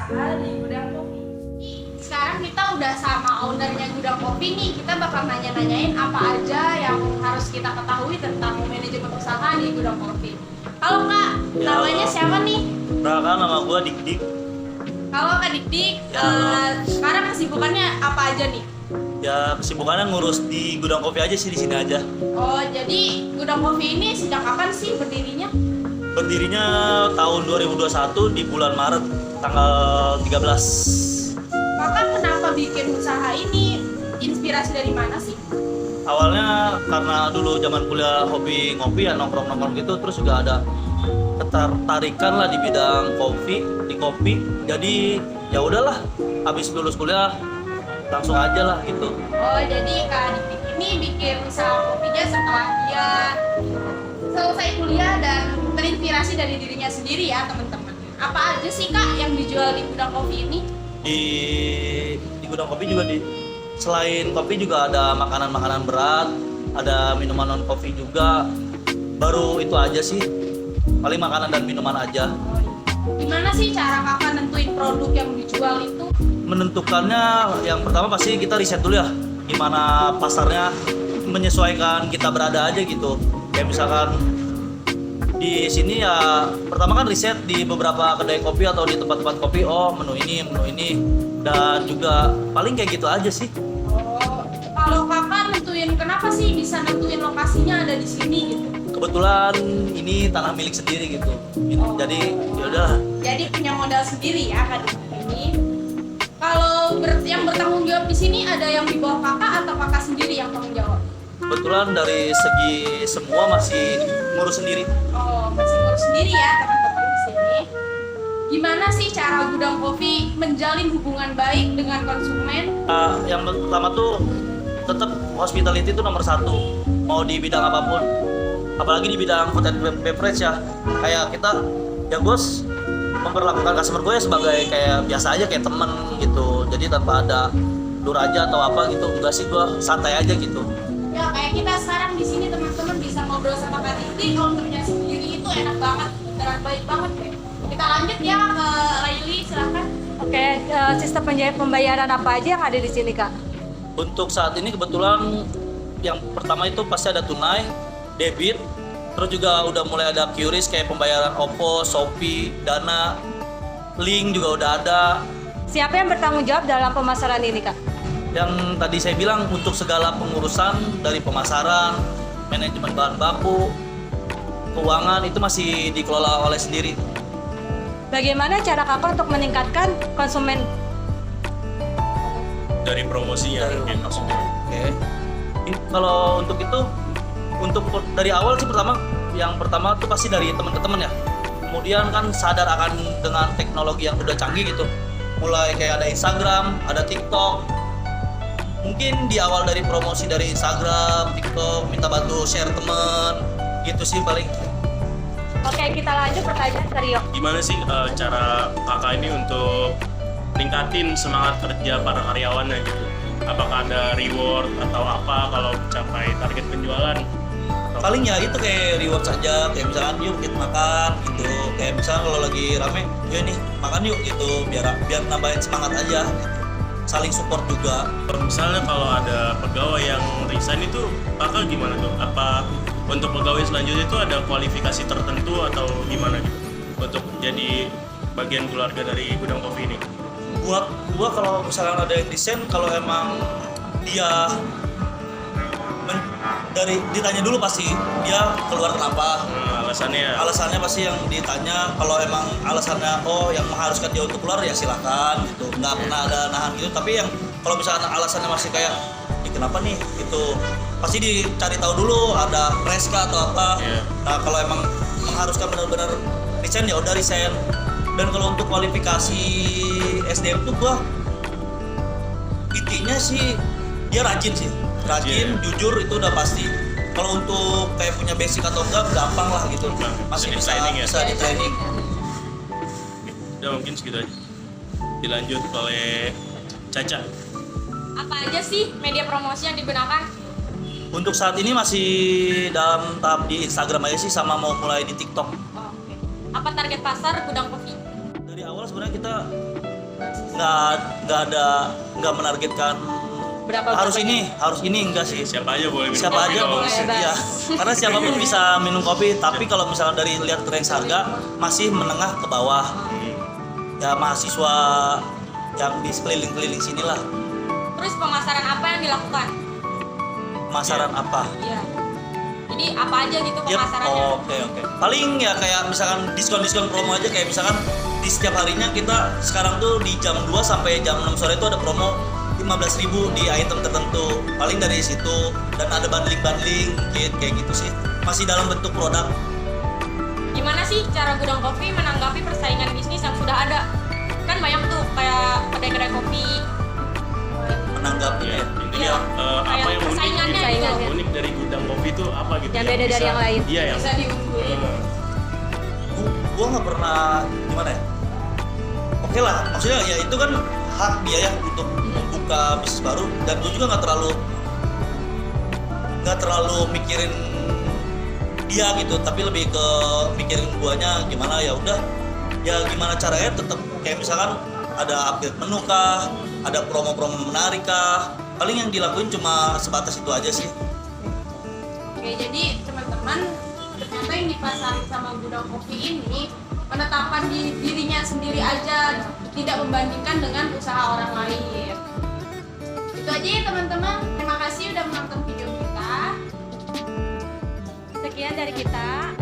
usaha di Gudang Kopi. Sekarang kita udah sama ownernya Gudang Kopi nih, kita bakal nanya-nanyain apa aja yang harus kita ketahui tentang manajemen usaha di Gudang Kopi. Halo Kak, Ya, namanya halo. siapa nih? Perkenalkan, nama gue Dik-Dik. Halo Kak Dik-Dik, Ya, halo. sekarang kesibukannya apa aja nih? Ya, kesibukannya ngurus di Gudang Kopi aja sih, di sini aja. Oh, jadi Gudang Kopi ini sejak kapan sih berdirinya? Berdirinya tahun 2021 di bulan Maret tanggal 13. Kakak kenapa bikin usaha ini? Inspirasi dari mana sih? Awalnya karena dulu zaman kuliah hobi ngopi ya, nongkrong-nongkrong gitu, terus juga ada ketertarikan lah di bidang kopi. Jadi ya udahlah, habis lulus kuliah langsung aja lah gitu. Oh, jadi Kak Dik-Dik ini bikin usaha kopinya setelah dia selesai kuliah dan terinspirasi dari dirinya sendiri ya teman-teman. Apa aja sih Kak yang dijual di Gudang Kopi ini? Di Gudang Kopi juga selain kopi juga ada makanan-makanan berat, ada minuman non kopi juga. Baru itu aja sih, paling makanan dan minuman aja. Gimana sih cara Kakak nentuin produk yang dijual itu? Menentukannya yang pertama pasti kita riset dulu ya, gimana pasarnya, menyesuaikan kita berada aja gitu. Kayak misalkan di sini ya pertama kan riset di beberapa kedai kopi atau di tempat-tempat kopi, oh menu ini, dan juga paling kayak gitu aja sih. Oh, kalau Kakak nentuin kenapa sih bisa nentuin lokasinya ada di sini gitu? Kebetulan ini tanah milik sendiri gitu. Jadi yaudah. Jadi punya modal sendiri ya Kak Dik-Dik ini. Kalau yang bertanggung jawab di sini ada yang di bawah Kakak atau Kakak sendiri yang tanggung jawab? Kebetulan dari segi semua masih ngurus sendiri. Oh, masih ngurus sendiri ya teman-teman di sini. Gimana sih cara Gudang Kopi menjalin hubungan baik dengan konsumen? Yang pertama tuh tetap hospitality itu nomor satu. Mau di bidang apapun, apalagi di bidang food and beverage ya. Kayak kita ya bos memperlakukan customer gue sebagai kayak biasa aja, kayak temen gitu. Jadi tanpa ada duraja atau apa gitu, enggak sih, gue santai aja gitu. Ya kayak kita sekarang di sini teman-teman bisa ngobrol sama Kak Dik-Dik, ownernya sendiri itu enak banget, beneran baik banget deh. Kita lanjut ya ke Laili, silakan. Oke, sistem pembayaran apa aja yang ada di sini Kak? Untuk saat ini kebetulan yang pertama itu pasti ada tunai, debit, terus juga udah mulai ada QRIS kayak pembayaran OVO, Shopee, Dana, Link juga udah ada. Siapa yang bertanggung jawab dalam pemasaran ini Kak? Yang tadi saya bilang untuk segala pengurusan dari pemasaran, manajemen bahan baku, keuangan itu masih dikelola oleh sendiri. Bagaimana cara Kakak untuk meningkatkan konsumen? Dari promosinya mungkin maksudnya. Oke. Kalau untuk itu, untuk dari awal sih yang pertama tuh pasti dari teman-teman ya. Kemudian kan sadar akan dengan teknologi yang udah canggih gitu. Mulai kayak ada Instagram, ada TikTok. Mungkin di awal dari promosi dari Instagram, TikTok, minta bantu share temen, gitu sih paling. Oke, kita lanjut pertanyaan ke Rio. Gimana sih cara kakak ini untuk ningkatin semangat kerja para karyawannya gitu? Apakah ada reward atau apa kalau mencapai target penjualan? Paling ya itu kayak reward saja, kayak misalkan yuk kita makan gitu. Kayak misalkan kalau lagi rame, yuk nih makan yuk gitu, biar nambahin semangat aja. Saling support juga. Misalnya kalau ada pegawai yang resign itu kakak gimana tuh? Apa untuk pegawai selanjutnya itu ada kualifikasi tertentu atau gimana gitu untuk jadi bagian keluarga dari Gudang Kopi ini? Buat gua kalau misalkan ada yang desain, kalau emang dia ditanya dulu pasti dia keluar kenapa. Alasannya pasti yang ditanya. Kalau emang alasannya yang mengharuskan dia untuk keluar ya silakan gitu, nggak pernah ada nahan gitu. Tapi yang kalau misalkan alasannya masih kayak kenapa nih itu pasti dicari tahu dulu, ada reska atau apa. Nah kalau emang mengharuskan benar-benar resign ya udah resign. Dan kalau untuk kualifikasi SDM tuh gua intinya sih dia rajin, jujur itu udah pasti. Kalau untuk kayak punya basic atau enggak gampang lah gitu, masih bisa di training. Udah mungkin segitu aja. Dilanjut oleh Caca. Apa aja sih media promosi yang digunakan? Untuk saat ini masih dalam tahap di Instagram aja sih, sama mau mulai di TikTok. Oh, oke. Apa target pasar Gudang Kopi? Dari awal sebenarnya kita nggak menargetkan Berapa harus ini enggak sih. Siapa aja boleh minum Siapa kopi aja kalau boleh, bebas. ya. Karena siapapun bisa minum kopi, tapi kalau misalnya dari lihat range harga masih menengah ke bawah. Ya mahasiswa yang di sekeliling-keliling sinilah. Terus pemasaran apa yang dilakukan? Pemasaran apa? Iya. Jadi apa aja gitu Yep. pemasarannya? Oke. Paling ya kayak misalkan diskon promo aja, kayak misalkan di setiap harinya kita sekarang tuh di jam 2 sampai jam 6 sore itu ada promo 15.000 di item tertentu. Paling dari situ, dan ada bundling kayak gitu sih. Masih dalam bentuk produk. Gimana sih cara Gudang Kopi menanggapi persaingan bisnis yang sudah ada? Kan banyak tuh kayak kedai-kedai kopi. Menanggapinya. Intinya Iya. apa Kayak yang unik persaingannya gitu. gitu. Unik dari Gudang Kopi itu apa gitu? Yang beda dari yang lain. Iya yang Bisa diunggulin. Gua nggak pernah gimana ya. Oke lah, maksudnya ya itu kan hak dia ya untuk membuka bisnis baru, dan gue juga nggak terlalu mikirin dia gitu, tapi lebih ke mikirin guanya gimana. Ya udah, ya gimana caranya tetap kayak misalkan ada update menu kah, ada promo-promo menarik kah, paling yang dilakuin cuma sebatas itu aja sih. Oke, jadi teman-teman, ternyata yang dipasarin sama Gudang Kopi ini menetapkan di dirinya sendiri aja, tidak membandingkan dengan usaha orang lain. Itu aja ya teman-teman. Terima kasih udah menonton video kita. Sekian dari kita.